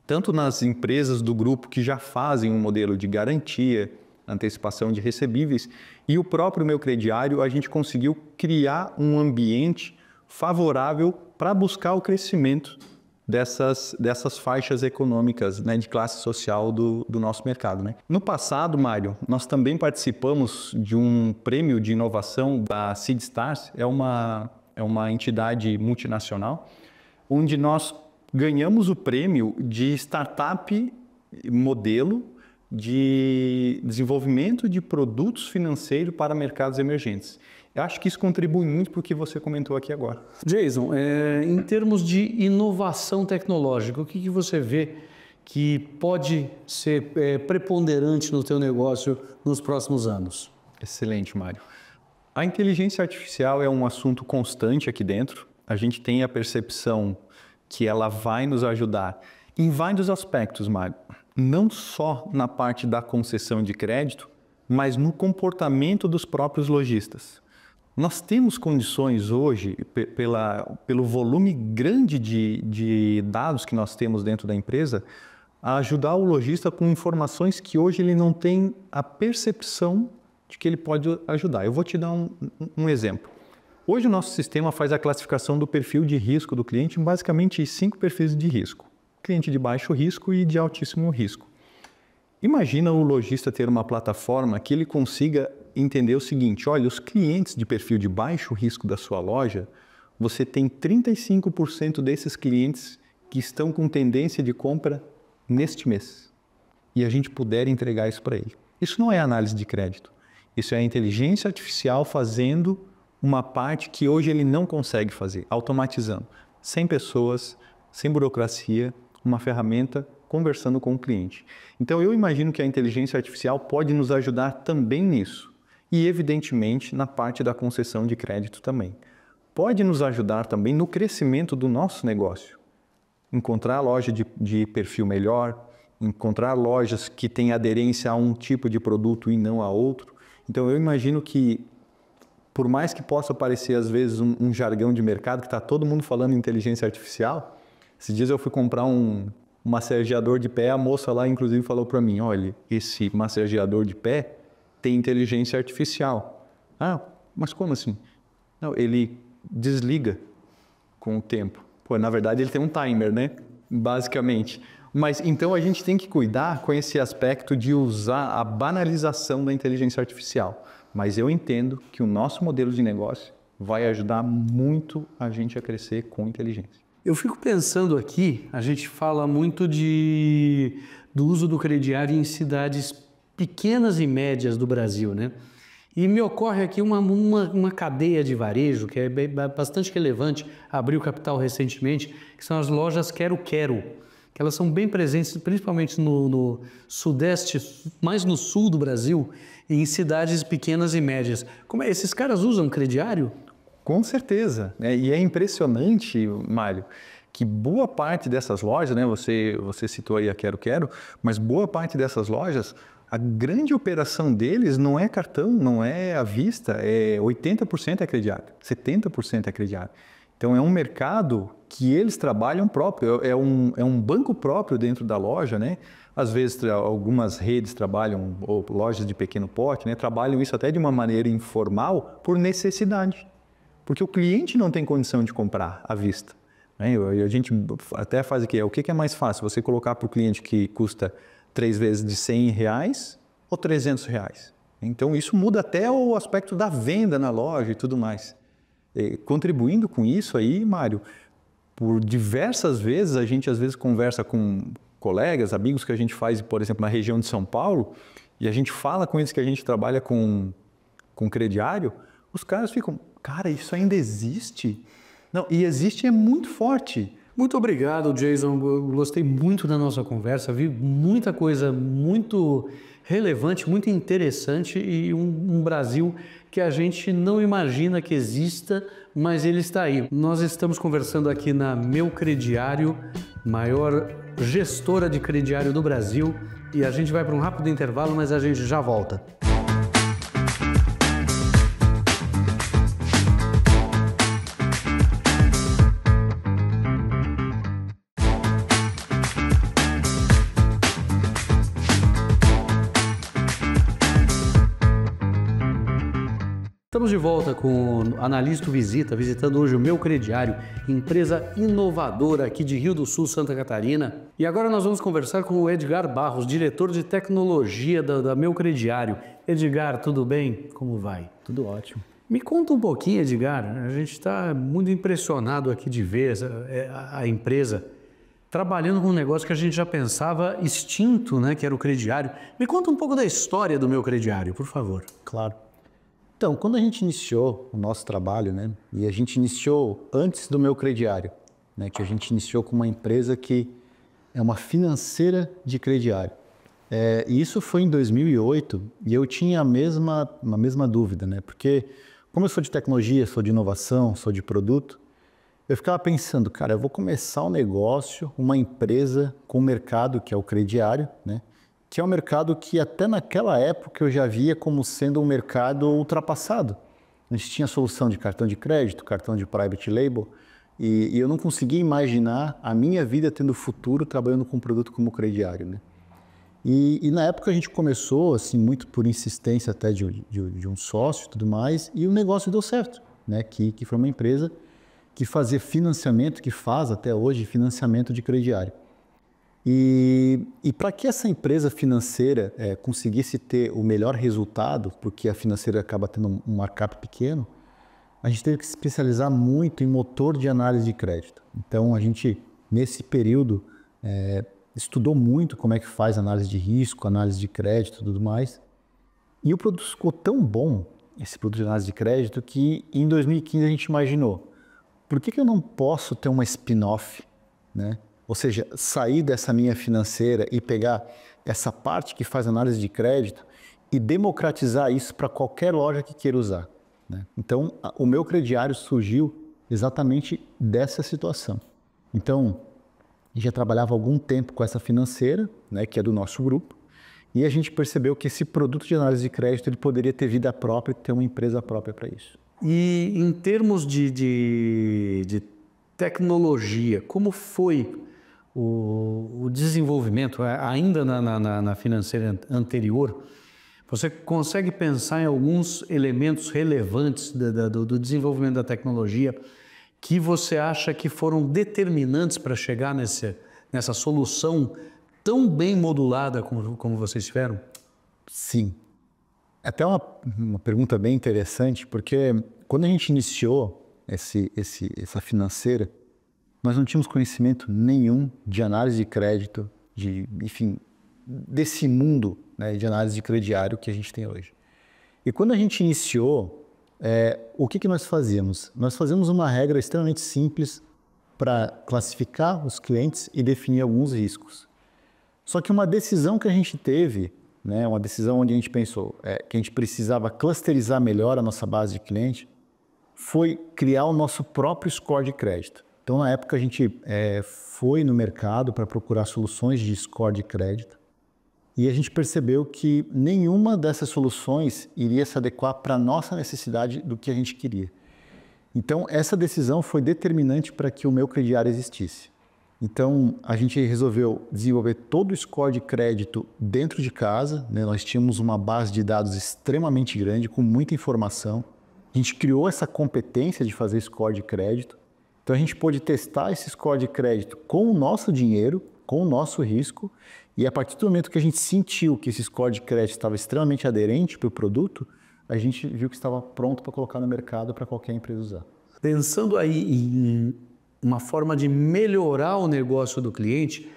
tanto nas empresas do grupo que já fazem um modelo de garantia, antecipação de recebíveis, e o próprio Meu Crediário, a gente conseguiu criar um ambiente favorável para buscar o crescimento dessas faixas econômicas, né, de classe social do nosso mercado, né? No passado, Mário, nós também participamos de um prêmio de inovação da SeedStars, é uma entidade multinacional, onde nós ganhamos o prêmio de startup modelo de desenvolvimento de produtos financeiros para mercados emergentes. Eu acho que isso contribui muito para o que você comentou aqui agora. Jason, em termos de inovação tecnológica, o que você vê que pode ser preponderante no teu negócio nos próximos anos? Excelente, Mário. A inteligência artificial é um assunto constante aqui dentro. A gente tem a percepção que ela vai nos ajudar em vários aspectos, Mário. Não só na parte da concessão de crédito, mas no comportamento dos próprios lojistas. Nós temos condições hoje, pelo volume grande de dados que nós temos dentro da empresa, a ajudar o lojista com informações que hoje ele não tem a percepção de que ele pode ajudar. Eu vou te dar um exemplo. Hoje o nosso sistema faz a classificação do perfil de risco do cliente em basicamente 5 perfis de risco. Cliente de baixo risco e de altíssimo risco. Imagina o lojista ter uma plataforma que ele consiga entender o seguinte: olha, os clientes de perfil de baixo risco da sua loja, você tem 35% desses clientes que estão com tendência de compra neste mês. E a gente puder entregar isso para ele. Isso não é análise de crédito. Isso é a inteligência artificial fazendo uma parte que hoje ele não consegue fazer, automatizando. Sem pessoas, sem burocracia, uma ferramenta conversando com o cliente. Então eu imagino que a inteligência artificial pode nos ajudar também nisso. E evidentemente na parte da concessão de crédito também. Pode nos ajudar também no crescimento do nosso negócio. Encontrar loja de perfil melhor, encontrar lojas que têm aderência a um tipo de produto e não a outro. Então eu imagino que, por mais que possa parecer às vezes um jargão de mercado, que está todo mundo falando em inteligência artificial, esses dias eu fui comprar um massageador de pé, a moça lá inclusive falou para mim: olha, esse massageador de pé tem inteligência artificial. Ah, mas como assim? Não, ele desliga com o tempo. Pô, na verdade ele tem um timer, né? Basicamente. Mas então a gente tem que cuidar com esse aspecto de usar a banalização da inteligência artificial. Mas eu entendo que o nosso modelo de negócio vai ajudar muito a gente a crescer com inteligência. Eu fico pensando aqui, a gente fala muito do uso do crediário em cidades pequenas e médias do Brasil, né? E me ocorre aqui uma cadeia de varejo que é bastante relevante, abriu capital recentemente, que são as lojas Quero-Quero, que elas são bem presentes, principalmente no sudeste, mais no sul do Brasil, em cidades pequenas e médias. Esses caras usam crediário? Com certeza, né? E é impressionante, Mário, que boa parte dessas lojas, né? Você citou aí a Quero-Quero, mas boa parte dessas lojas, a grande operação deles não é cartão, não é à vista, 80% é crediário, 70% é crediário. Então é um mercado que eles trabalham próprio, é um banco próprio dentro da loja, né? Às vezes algumas redes trabalham, ou lojas de pequeno porte, né? Trabalham isso até de uma maneira informal por necessidade. Porque o cliente não tem condição de comprar à vista. Né? A gente até faz aqui, o que é mais fácil? Você colocar para o cliente que custa 3 vezes de R$100 ou R$300? Então isso muda até o aspecto da venda na loja e tudo mais. Contribuindo com isso aí, Mário, por diversas vezes a gente às vezes conversa com colegas, amigos que a gente faz, por exemplo, na região de São Paulo, e a gente fala com eles que a gente trabalha com crediário, os caras ficam: cara, isso ainda existe? Não, e existe, é muito forte. Muito obrigado, Jason. Eu gostei muito da nossa conversa, vi muita coisa muito relevante, muito interessante e um Brasil que a gente não imagina que exista, mas ele está aí. Nós estamos conversando aqui na Meu Crediário, maior gestora de crediário do Brasil, e a gente vai para um rápido intervalo, mas a gente já volta. Estamos de volta com o Analista Visita, visitando hoje o Meu Crediário, empresa inovadora aqui de Rio do Sul, Santa Catarina. E agora nós vamos conversar com o Edgar Barros, diretor de tecnologia da Meu Crediário. Edgar, tudo bem? Como vai? Tudo ótimo. Me conta um pouquinho, Edgar. A gente está muito impressionado aqui de ver a empresa trabalhando com um negócio que a gente já pensava extinto, né, que era o crediário. Me conta um pouco da história do Meu Crediário, por favor. Claro. Então, quando a gente iniciou o nosso trabalho, né, e a gente iniciou antes do Meu Crediário, né, que a gente iniciou com uma empresa que é uma financeira de crediário. E isso foi em 2008 e eu tinha a mesma dúvida, né, porque como eu sou de tecnologia, sou de inovação, sou de produto, eu ficava pensando, cara, eu vou começar um negócio, uma empresa com o mercado que é o crediário, né, que é um mercado que até naquela época eu já via como sendo um mercado ultrapassado. A gente tinha solução de cartão de crédito, cartão de private label, e eu não conseguia imaginar a minha vida tendo futuro trabalhando com um produto como o crediário, né? E na época a gente começou, assim, muito por insistência até de um sócio e tudo mais, e o negócio deu certo, né? Que foi uma empresa que fazia financiamento, que faz até hoje financiamento de crediário. E para que essa empresa financeira conseguisse ter o melhor resultado, porque a financeira acaba tendo um markup pequeno, a gente teve que se especializar muito em motor de análise de crédito. Então, a gente, nesse período, estudou muito como é que faz análise de risco, análise de crédito e tudo mais. E o produto ficou tão bom, esse produto de análise de crédito, que em 2015 a gente imaginou, por que eu não posso ter uma spin-off, né? Ou seja, sair dessa minha financeira e pegar essa parte que faz análise de crédito e democratizar isso para qualquer loja que queira usar, né? Então, o Meu Crediário surgiu exatamente dessa situação. Então, a gente já trabalhava há algum tempo com essa financeira, né, que é do nosso grupo, e a gente percebeu que esse produto de análise de crédito ele poderia ter vida própria e ter uma empresa própria para isso. E em termos de tecnologia, como foi o desenvolvimento, ainda na financeira anterior? Você consegue pensar em alguns elementos relevantes do desenvolvimento da tecnologia que você acha que foram determinantes para chegar nessa solução tão bem modulada como vocês tiveram? Sim. Até uma pergunta bem interessante, porque quando a gente iniciou essa financeira, nós não tínhamos conhecimento nenhum de análise de crédito, enfim, desse mundo, né, de análise de crediário que a gente tem hoje. E quando a gente iniciou, o que nós fazíamos? Nós fazíamos uma regra extremamente simples para classificar os clientes e definir alguns riscos. Só que uma decisão que a gente teve, né, uma decisão onde a gente pensou que a gente precisava clusterizar melhor a nossa base de cliente, foi criar o nosso próprio score de crédito. Então, na época, a gente foi no mercado para procurar soluções de score de crédito e a gente percebeu que nenhuma dessas soluções iria se adequar para a nossa necessidade do que a gente queria. Então, essa decisão foi determinante para que o Meu Crediário existisse. Então, a gente resolveu desenvolver todo o score de crédito dentro de casa, né? Nós tínhamos uma base de dados extremamente grande, com muita informação. A gente criou essa competência de fazer score de crédito. Então, a gente pôde testar esse score de crédito com o nosso dinheiro, com o nosso risco, e a partir do momento que a gente sentiu que esse score de crédito estava extremamente aderente para o produto, a gente viu que estava pronto para colocar no mercado para qualquer empresa usar. Pensando aí em uma forma de melhorar o negócio do cliente,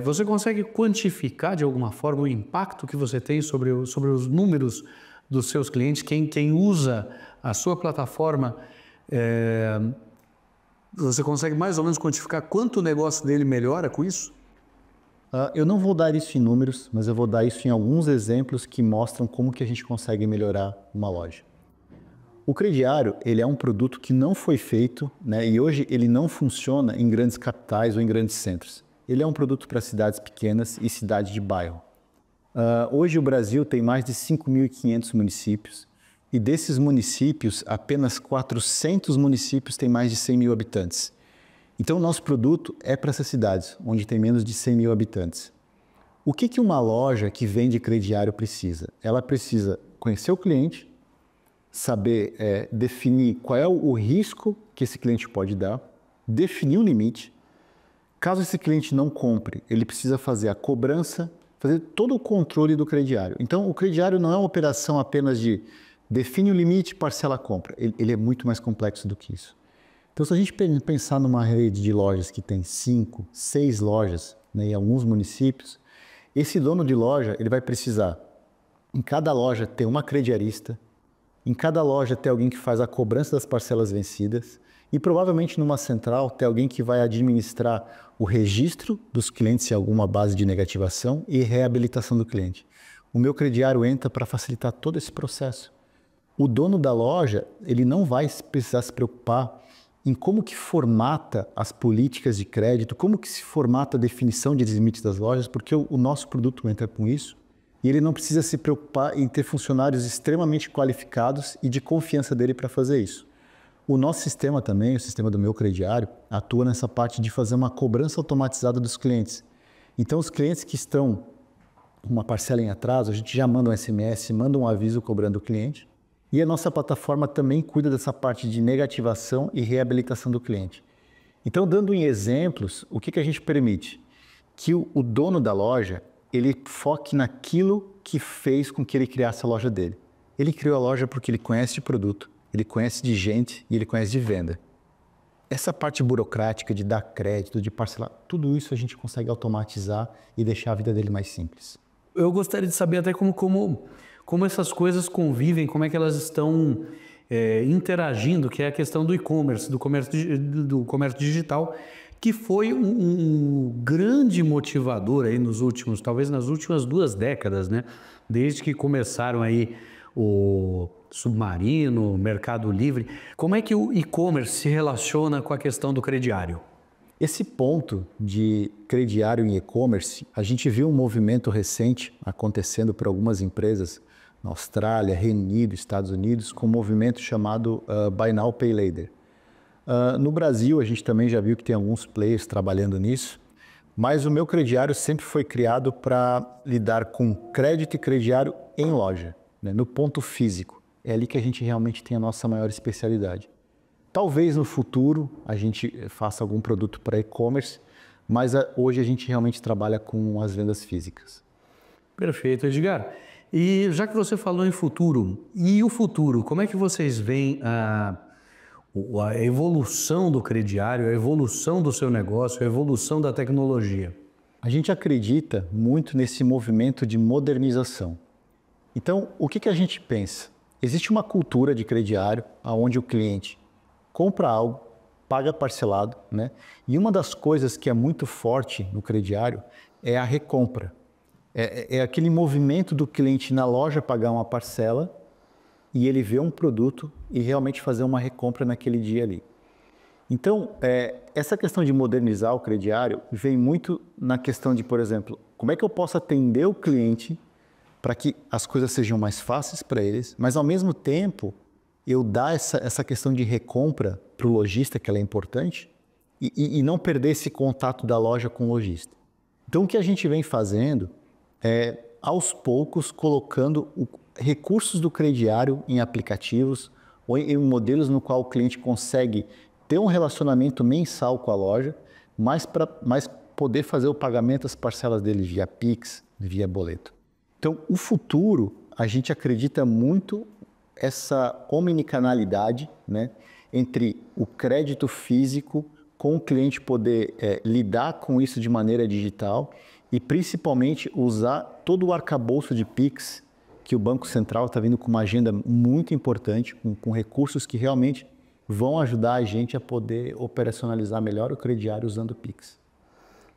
você consegue quantificar de alguma forma o impacto que você tem sobre os números dos seus clientes? Quem usa a sua plataforma, você consegue mais ou menos quantificar quanto o negócio dele melhora com isso? Eu não vou dar isso em números, mas eu vou dar isso em alguns exemplos que mostram como que a gente consegue melhorar uma loja. O crediário, ele é um produto que não foi feito, né, e hoje ele não funciona em grandes capitais ou em grandes centros. Ele é um produto para cidades pequenas e cidades de bairro. Hoje o Brasil tem mais de 5.500 municípios e desses municípios, apenas 400 municípios têm mais de 100 mil habitantes. Então, o nosso produto é para essas cidades, onde tem menos de 100 mil habitantes. O que uma loja que vende crediário precisa? Ela precisa conhecer o cliente, saber definir qual é o risco que esse cliente pode dar, definir um limite. Caso esse cliente não compre, ele precisa fazer a cobrança, fazer todo o controle do crediário. Então, o crediário não é uma operação apenas de define o limite, parcela a compra. Ele é muito mais complexo do que isso. Então, se a gente pensar numa rede de lojas que tem 5, 6 lojas, né, em alguns municípios, esse dono de loja ele vai precisar, em cada loja, ter uma crediarista, em cada loja ter alguém que faz a cobrança das parcelas vencidas e provavelmente numa central ter alguém que vai administrar o registro dos clientes em alguma base de negativação e reabilitação do cliente. O meu crediário entra para facilitar todo esse processo. O dono da loja ele não vai precisar se preocupar em como que formata as políticas de crédito, como que se formata a definição de limites das lojas, porque o nosso produto entra com isso e ele não precisa se preocupar em ter funcionários extremamente qualificados e de confiança dele para fazer isso. O nosso sistema também, o sistema do meu crediário, atua nessa parte de fazer uma cobrança automatizada dos clientes. Então, os clientes que estão com uma parcela em atraso, a gente já manda um SMS, manda um aviso cobrando o cliente. E a nossa plataforma também cuida dessa parte de negativação e reabilitação do cliente. Então, dando em exemplos, o que a gente permite? Que o dono da loja, ele foque naquilo que fez com que ele criasse a loja dele. Ele criou a loja porque ele conhece de produto, ele conhece de gente e ele conhece de venda. Essa parte burocrática de dar crédito, de parcelar, tudo isso a gente consegue automatizar e deixar a vida dele mais simples. Eu gostaria de saber até como essas coisas convivem, como é que elas estão interagindo, que é a questão do e-commerce, do comércio digital, que foi um grande motivador aí talvez nas últimas 2 décadas, né? Desde que começaram aí o Submarino, o Mercado Livre. Como é que o e-commerce se relaciona com a questão do crediário? Esse ponto de crediário em e-commerce, a gente viu um movimento recente acontecendo por algumas empresas na Austrália, Reino Unido, Estados Unidos, com um movimento chamado Buy Now, Pay Later. No Brasil, a gente também já viu que tem alguns players trabalhando nisso, mas o meu crediário sempre foi criado para lidar com crédito e crediário em loja, né, no ponto físico. É ali que a gente realmente tem a nossa maior especialidade. Talvez no futuro a gente faça algum produto para e-commerce, mas hoje a gente realmente trabalha com as vendas físicas. Perfeito, Edgar. E já que você falou em futuro, e o futuro, como é que vocês veem a evolução do crediário, a evolução do seu negócio, a evolução da tecnologia? A gente acredita muito nesse movimento de modernização. Então, o que a gente pensa? Existe uma cultura de crediário onde o cliente compra algo, paga parcelado, né? E uma das coisas que é muito forte no crediário é a recompra. É aquele movimento do cliente na loja pagar uma parcela e ele ver um produto e realmente fazer uma recompra naquele dia ali. Então, essa questão de modernizar o crediário vem muito na questão de, por exemplo, como é que eu posso atender o cliente para que as coisas sejam mais fáceis para eles, mas ao mesmo tempo eu dar essa questão de recompra para o lojista, que ela é importante, e não perder esse contato da loja com o lojista. Então, o que a gente vem fazendo é, aos poucos, colocando recursos do crediário em aplicativos ou em modelos no qual o cliente consegue ter um relacionamento mensal com a loja, mas poder fazer o pagamento das parcelas dele via Pix, via boleto. Então, o futuro, a gente acredita muito essa omnicanalidade, né, entre o crédito físico com o cliente poder lidar com isso de maneira digital e principalmente usar todo o arcabouço de Pix que o Banco Central está vindo com uma agenda muito importante, com recursos que realmente vão ajudar a gente a poder operacionalizar melhor o crediário usando o Pix.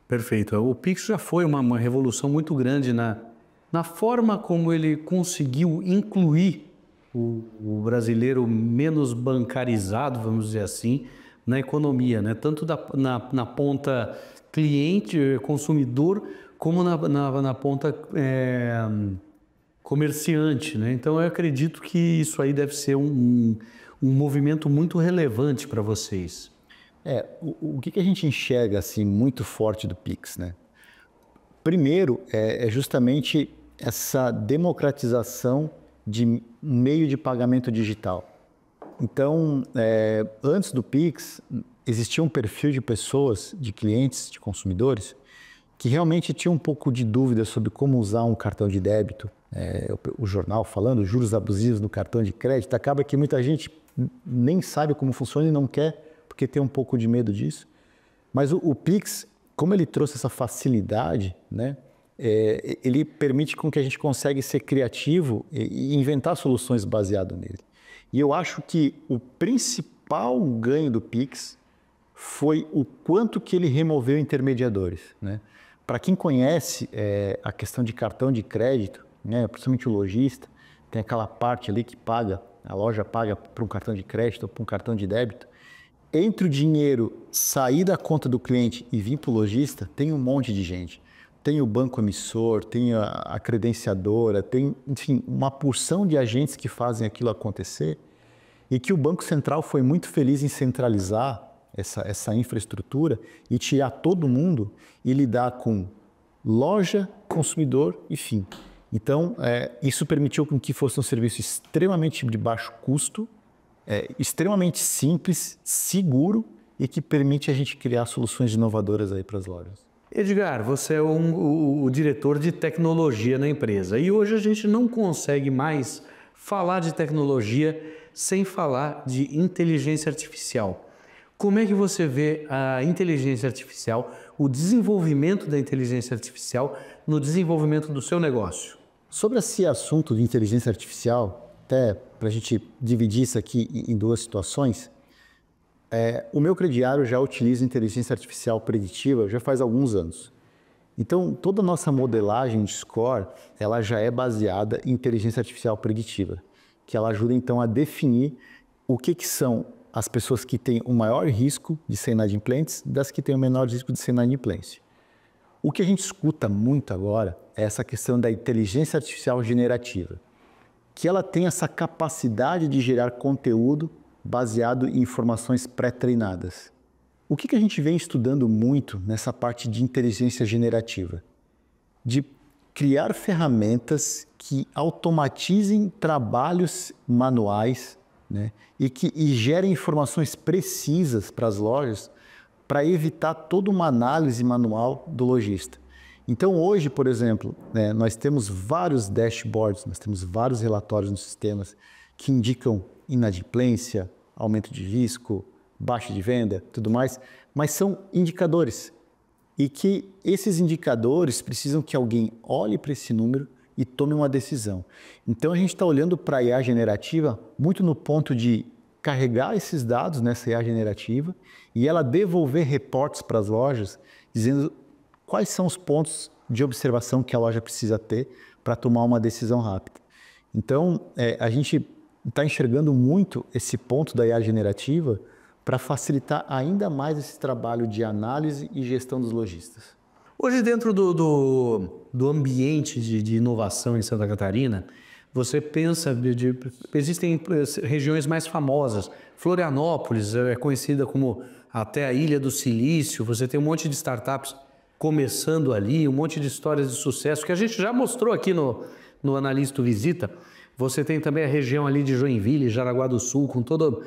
Perfeito. O Pix já foi uma revolução muito grande na forma como ele conseguiu incluir o brasileiro menos bancarizado, vamos dizer assim, na economia, né? Tanto na ponta cliente, consumidor, como na ponta comerciante, né? Então eu acredito que isso aí deve ser um movimento muito relevante para vocês. O que a gente enxerga assim muito forte do Pix, né? Primeiro é justamente essa democratização de meio de pagamento digital. Então, antes do Pix, existia um perfil de pessoas, de clientes, de consumidores, que realmente tinham um pouco de dúvida sobre como usar um cartão de débito. O jornal falando juros abusivos no cartão de crédito, acaba que muita gente nem sabe como funciona e não quer, porque tem um pouco de medo disso. Mas o Pix, como ele trouxe essa facilidade, né, ele permite com que a gente consiga ser criativo e inventar soluções baseado nele. E eu acho que o principal ganho do Pix foi o quanto que ele removeu intermediadores, né? Para quem conhece a questão de cartão de crédito, né, principalmente o lojista, tem aquela parte ali que paga, a loja paga para um cartão de crédito ou para um cartão de débito. Entre o dinheiro sair da conta do cliente e vir para o lojista, tem um monte de gente. Tem o banco emissor, tem a credenciadora, tem, enfim, uma porção de agentes que fazem aquilo acontecer e que o Banco Central foi muito feliz em centralizar essa infraestrutura e tirar todo mundo e lidar com loja, consumidor e fim. Então, isso permitiu com que fosse um serviço extremamente de baixo custo, extremamente simples, seguro e que permite a gente criar soluções inovadoras aí para as lojas. Edgar, você é o diretor de tecnologia na empresa e hoje a gente não consegue mais falar de tecnologia sem falar de inteligência artificial. Como é que você vê a inteligência artificial, o desenvolvimento da inteligência artificial no desenvolvimento do seu negócio? Sobre esse assunto de inteligência artificial, até para a gente dividir isso aqui em duas situações, o meu crediário já utiliza inteligência artificial preditiva já faz alguns anos. Então, toda a nossa modelagem de score, ela já é baseada em inteligência artificial preditiva, que ela ajuda então a definir o que são as pessoas que têm o maior risco de ser inadimplentes das que têm o menor risco de ser inadimplência. O que a gente escuta muito agora é essa questão da inteligência artificial generativa, que ela tem essa capacidade de gerar conteúdo baseado em informações pré-treinadas. O que a gente vem estudando muito nessa parte de inteligência generativa? De criar ferramentas que automatizem trabalhos manuais, né, e gerem informações precisas para as lojas para evitar toda uma análise manual do lojista. Então hoje, por exemplo, né, nós temos vários dashboards, nós temos vários relatórios nos sistemas que indicam inadimplência, aumento de risco, baixa de venda, tudo mais, mas são indicadores e que esses indicadores precisam que alguém olhe para esse número e tome uma decisão. Então a gente está olhando para a IA generativa muito no ponto de carregar esses dados nessa IA generativa e ela devolver reportes para as lojas dizendo quais são os pontos de observação que a loja precisa ter para tomar uma decisão rápida. Então a gente está enxergando muito esse ponto da IA generativa para facilitar ainda mais esse trabalho de análise e gestão dos lojistas. Hoje, dentro do ambiente de inovação em Santa Catarina, você pensa, existem regiões mais famosas. Florianópolis é conhecida como até a Ilha do Silício, você tem um monte de startups começando ali, um monte de histórias de sucesso que a gente já mostrou aqui no Analista Visita. Você tem também a região ali de Joinville, Jaraguá do Sul, com tudo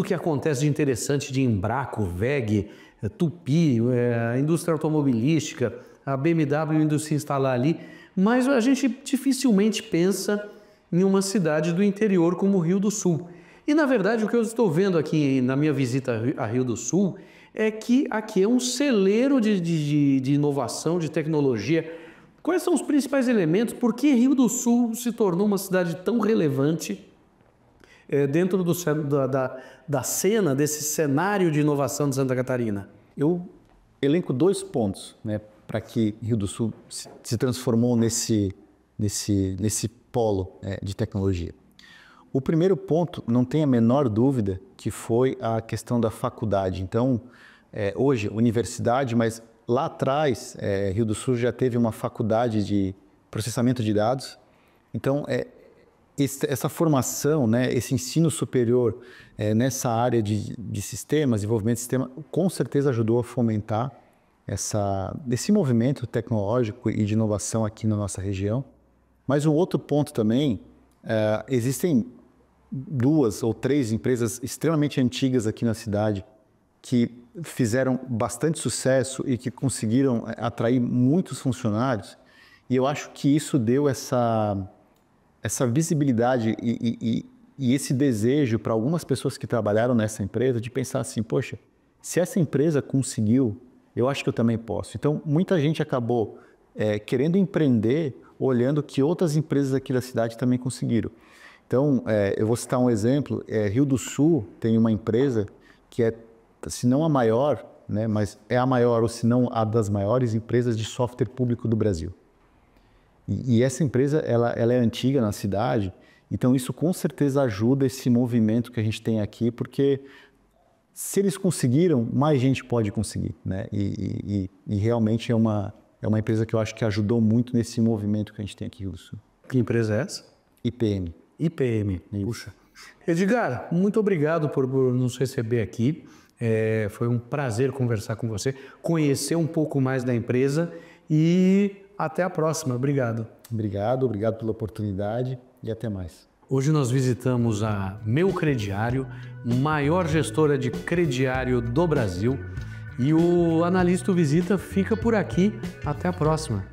o que acontece de interessante de Embraco, WEG, Tupi, a indústria automobilística, a BMW indo se instalar ali, mas a gente dificilmente pensa em uma cidade do interior como Rio do Sul. E, na verdade, o que eu estou vendo aqui na minha visita a Rio do Sul é que aqui é um celeiro de inovação, de tecnologia. Quais são os principais elementos? Por que Rio do Sul se tornou uma cidade tão relevante dentro da cena, desse cenário de inovação de Santa Catarina? Eu elenco 2 pontos, né, para que Rio do Sul se transformou nesse polo de tecnologia. O primeiro ponto, não tem a menor dúvida, que foi a questão da faculdade. Então, hoje, universidade, mas lá atrás, Rio do Sul já teve uma faculdade de processamento de dados. Então, essa formação, né, esse ensino superior nessa área de sistemas, desenvolvimento de sistema, com certeza ajudou a fomentar esse movimento tecnológico e de inovação aqui na nossa região. Mas um outro ponto também, existem 2 ou 3 empresas extremamente antigas aqui na cidade que fizeram bastante sucesso e que conseguiram atrair muitos funcionários. E eu acho que isso deu essa visibilidade e esse desejo para algumas pessoas que trabalharam nessa empresa de pensar assim, poxa, se essa empresa conseguiu, eu acho que eu também posso. Então, muita gente acabou querendo empreender, olhando que outras empresas aqui da cidade também conseguiram. Então, eu vou citar um exemplo. Rio do Sul tem uma empresa que se não a maior, né, mas é a maior ou se não a das maiores empresas de software público do Brasil. E essa empresa, ela é antiga na cidade, então isso com certeza ajuda esse movimento que a gente tem aqui, porque se eles conseguiram, mais gente pode conseguir, né? E realmente é uma empresa que eu acho que ajudou muito nesse movimento que a gente tem aqui no Rio do Sul. Que empresa é essa? IPM. IPM, Isso. Puxa. Edgar, muito obrigado por nos receber aqui. Foi um prazer conversar com você, conhecer um pouco mais da empresa e até a próxima. Obrigado. Obrigado pela oportunidade e até mais. Hoje nós visitamos a Meu Crediário, maior gestora de crediário do Brasil, e o Analista Visita fica por aqui. Até a próxima.